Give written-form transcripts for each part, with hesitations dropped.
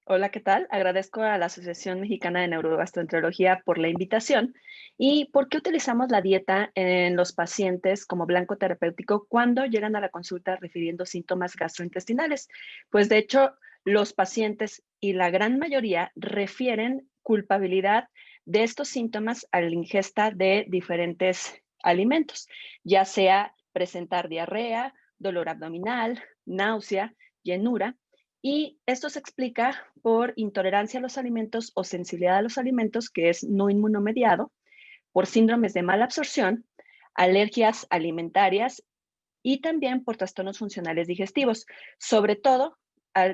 Hola, ¿qué tal? Agradezco a la Asociación Mexicana de Neurogastroenterología por la invitación. ¿Y por qué utilizamos la dieta en los pacientes como blanco terapéutico cuando llegan a la consulta refiriendo síntomas gastrointestinales? Pues de hecho, los pacientes y la gran mayoría refieren culpabilidad de estos síntomas a la ingesta de diferentes alimentos, ya sea presentar diarrea, dolor abdominal, náusea, llenura. Y esto se explica por intolerancia a los alimentos o sensibilidad a los alimentos, que es no inmunomediado, por síndromes de mala absorción, alergias alimentarias y también por trastornos funcionales digestivos. Sobre todo,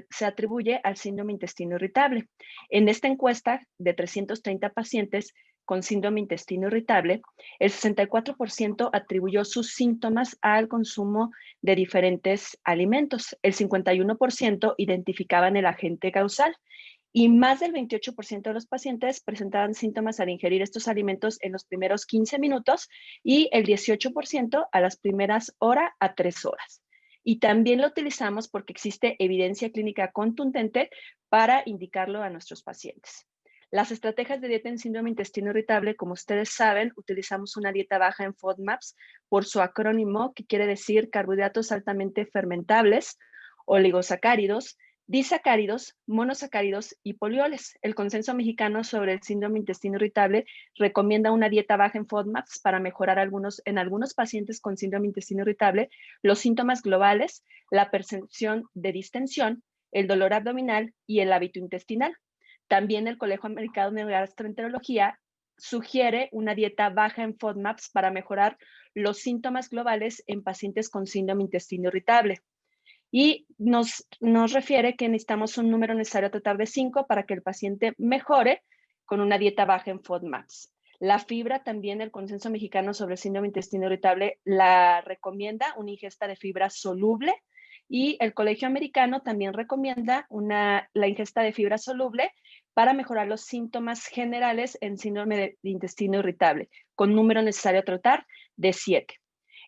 se atribuye al síndrome intestino irritable. En esta encuesta de 330 pacientes con síndrome intestino irritable, el 64% atribuyó sus síntomas al consumo de diferentes alimentos. El 51% identificaban el agente causal y más del 28% de los pacientes presentaban síntomas al ingerir estos alimentos en los primeros 15 minutos y el 18% a las primeras hora a 3 horas. Y también lo utilizamos porque existe evidencia clínica contundente para indicarlo a nuestros pacientes. Las estrategias de dieta en síndrome intestino irritable, como ustedes saben, utilizamos una dieta baja en FODMAPs por su acrónimo, que quiere decir carbohidratos altamente fermentables, oligosacáridos, disacáridos, monosacáridos y polioles. El Consenso Mexicano sobre el Síndrome Intestino Irritable recomienda una dieta baja en FODMAPs para mejorar en algunos pacientes con síndrome intestino irritable los síntomas globales, la percepción de distensión, el dolor abdominal y el hábito intestinal. También el Colegio Americano de Gastroenterología sugiere una dieta baja en FODMAPs para mejorar los síntomas globales en pacientes con síndrome intestino irritable. Y nos refiere que necesitamos un número necesario a tratar de 5 para que el paciente mejore con una dieta baja en FODMAPs. La fibra también, el Consenso Mexicano sobre el Síndrome Intestino Irritable la recomienda una ingesta de fibra soluble y el Colegio Americano también recomienda la ingesta de fibra soluble para mejorar los síntomas generales en síndrome de intestino irritable, con número necesario a tratar de 7.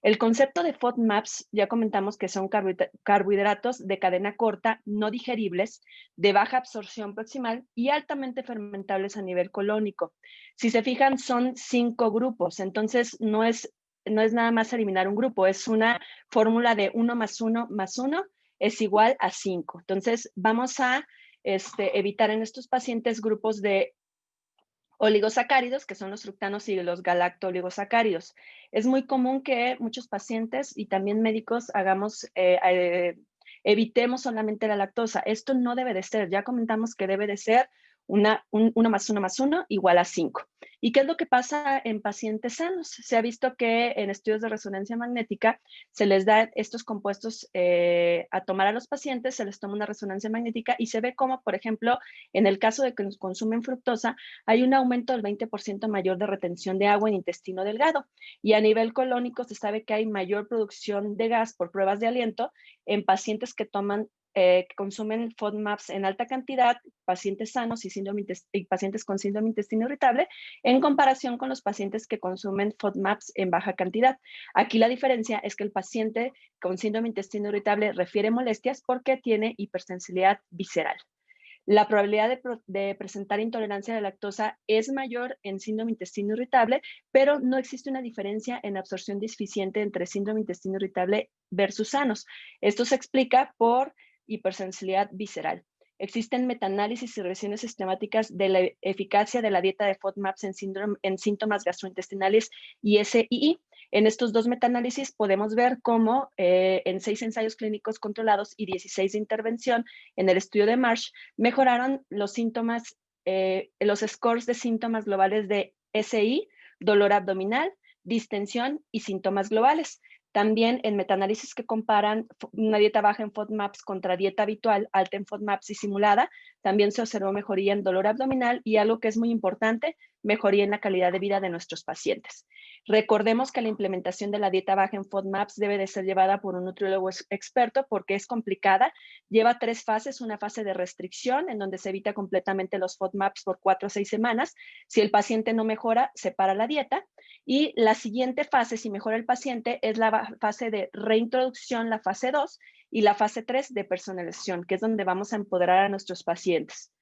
El concepto de FODMAPs, ya comentamos que son carbohidratos de cadena corta, no digeribles, de baja absorción proximal y altamente fermentables a nivel colónico. Si se fijan, son 5 grupos, entonces no es nada más eliminar un grupo, es una fórmula de 1 más 1 más 1 es igual a 5. Entonces, vamos a evitar en estos pacientes grupos de oligosacáridos, que son los fructanos y los galacto-oligosacáridos. Es muy común que muchos pacientes y también médicos evitemos solamente la lactosa. Esto no debe de ser. Ya comentamos que debe de ser 1 más 1 más 1 igual a 5. ¿Y qué es lo que pasa en pacientes sanos? Se ha visto que en estudios de resonancia magnética se les da estos compuestos a tomar a los pacientes, se les toma una resonancia magnética y se ve cómo, por ejemplo, en el caso de que consumen fructosa, hay un aumento del 20% mayor de retención de agua en intestino delgado. Y a nivel colónico se sabe que hay mayor producción de gas por pruebas de aliento en pacientes que consumen FODMAPs en alta cantidad, pacientes sanos y pacientes con síndrome intestino irritable, en comparación con los pacientes que consumen FODMAPs en baja cantidad. Aquí la diferencia es que el paciente con síndrome intestino irritable refiere molestias porque tiene hipersensibilidad visceral. La probabilidad de presentar intolerancia a la lactosa es mayor en síndrome intestino irritable, pero no existe una diferencia en absorción deficiente entre síndrome intestino irritable versus sanos. Esto se explica por hipersensibilidad visceral. Existen metaanálisis y revisiones sistemáticas de la eficacia de la dieta de FODMAPs en síntomas gastrointestinales y SII. En estos dos metaanálisis podemos ver cómo en 6 ensayos clínicos controlados y 16 de intervención en el estudio de Marsh mejoraron los síntomas, los scores de síntomas globales de SI, dolor abdominal, distensión y síntomas globales. También en metaanálisis que comparan una dieta baja en FODMAPs contra dieta habitual, alta en FODMAPs y simulada, también se observó mejoría en dolor abdominal y algo que es muy importante, mejoría en la calidad de vida de nuestros pacientes. Recordemos que la implementación de la dieta baja en FODMAPs debe de ser llevada por un nutriólogo experto porque es complicada. Lleva 3 fases, una fase de restricción en donde se evita completamente los FODMAPs por 4 a 6 semanas. Si el paciente no mejora, se para la dieta. Y la siguiente fase, si mejora el paciente, es la fase de reintroducción, la fase 2, y la fase 3 de personalización, que es donde vamos a empoderar a nuestros pacientes.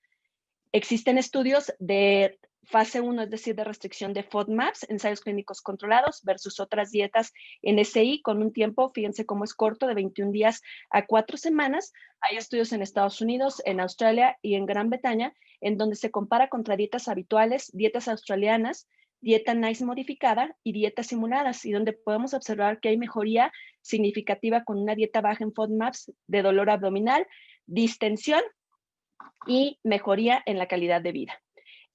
Existen estudios de fase 1, es decir, de restricción de FODMAPs, ensayos clínicos controlados, versus otras dietas NSI con un tiempo, fíjense cómo es corto, de 21 días a 4 semanas. Hay estudios en Estados Unidos, en Australia y en Gran Bretaña, en donde se compara contra dietas habituales, dietas australianas, dieta NICE modificada y dietas simuladas, y donde podemos observar que hay mejoría significativa con una dieta baja en FODMAPs de dolor abdominal, distensión y mejoría en la calidad de vida.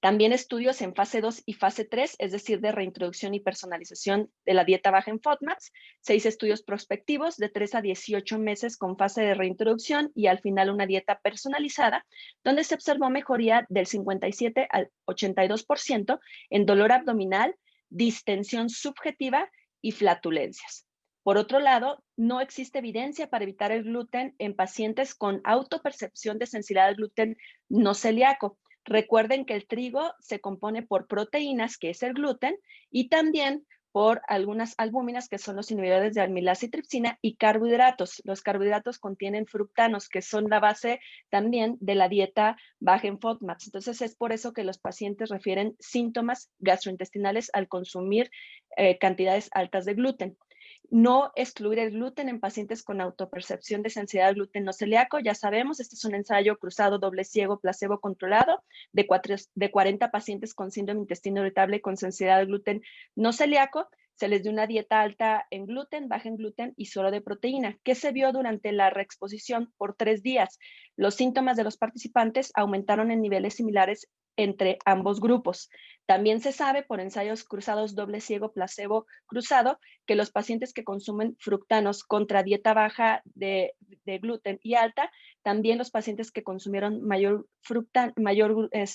También estudios en fase 2 y fase 3, es decir, de reintroducción y personalización de la dieta baja en FODMAPs, 6 estudios prospectivos de 3 a 18 meses con fase de reintroducción y al final una dieta personalizada, donde se observó mejoría del 57 al 82% en dolor abdominal, distensión subjetiva y flatulencias. Por otro lado, no existe evidencia para evitar el gluten en pacientes con autopercepción de sensibilidad al gluten no celíaco. Recuerden que el trigo se compone por proteínas, que es el gluten, y también por algunas albúminas, que son los inhibidores de amilasa y tripsina, y carbohidratos. Los carbohidratos contienen fructanos, que son la base también de la dieta baja en FODMAPs. Entonces, es por eso que los pacientes refieren síntomas gastrointestinales al consumir cantidades altas de gluten. No excluir el gluten en pacientes con autopercepción de sensibilidad al gluten no celíaco. Ya sabemos, este es un ensayo cruzado doble ciego placebo controlado de 40 pacientes con síndrome de intestino irritable con sensibilidad al gluten no celíaco. Se les dio una dieta alta en gluten, baja en gluten y solo de proteína. ¿Qué se vio durante la reexposición por 3 días? Los síntomas de los participantes aumentaron en niveles similares entre ambos grupos. También se sabe por ensayos cruzados doble ciego placebo cruzado que los pacientes que consumen fructanos contra dieta baja de gluten y alta, también los pacientes que consumieron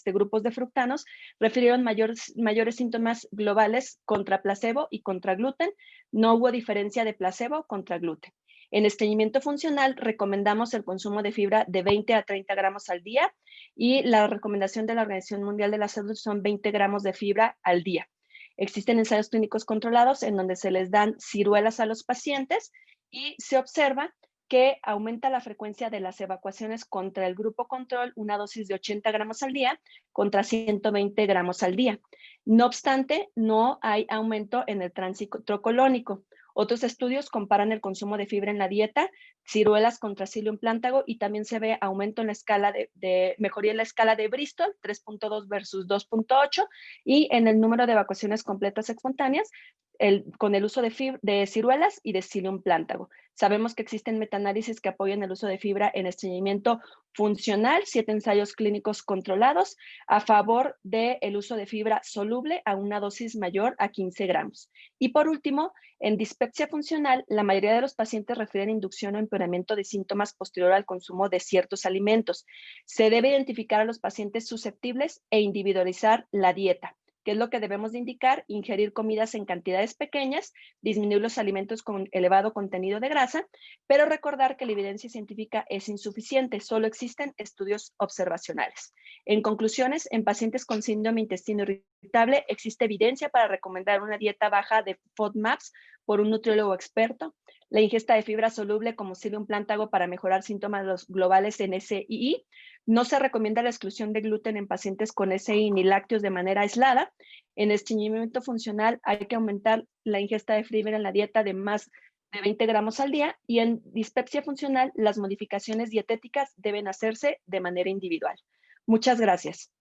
grupos de fructanos refirieron mayores síntomas globales contra placebo y contra gluten. No hubo diferencia de placebo contra gluten. En estreñimiento funcional recomendamos el consumo de fibra de 20 a 30 gramos al día y la recomendación de la Organización Mundial de la Salud son 20 gramos de fibra al día. Existen ensayos clínicos controlados en donde se les dan ciruelas a los pacientes y se observa que aumenta la frecuencia de las evacuaciones contra el grupo control, una dosis de 80 gramos al día contra 120 gramos al día. No obstante, no hay aumento en el tránsito colónico. Otros estudios comparan el consumo de fibra en la dieta, ciruelas contra psyllium plántago, y también se ve aumento en la escala de mejoría en la escala de Bristol, 3.2 versus 2.8, y en el número de evacuaciones completas espontáneas con el uso de ciruelas y de psyllium plántago. Sabemos que existen metaanálisis que apoyan el uso de fibra en estreñimiento funcional, 7 ensayos clínicos controlados a favor del uso de fibra soluble a una dosis mayor a 15 gramos. Y por último, en dispepsia funcional, la mayoría de los pacientes refieren inducción o empeoramiento de síntomas posterior al consumo de ciertos alimentos. Se debe identificar a los pacientes susceptibles e individualizar la dieta. ¿Qué es lo que debemos de indicar? Ingerir comidas en cantidades pequeñas, disminuir los alimentos con elevado contenido de grasa, pero recordar que la evidencia científica es insuficiente, solo existen estudios observacionales. En conclusiones, en pacientes con síndrome de intestino irritable existe evidencia para recomendar una dieta baja de FODMAPs por un nutriólogo experto, la ingesta de fibra soluble como psyllium plántago para mejorar síntomas globales en SII. No se recomienda la exclusión de gluten en pacientes con SI ni lácteos de manera aislada. En estreñimiento funcional hay que aumentar la ingesta de fibra en la dieta de más de 20 gramos al día, y en dispepsia funcional las modificaciones dietéticas deben hacerse de manera individual. Muchas gracias.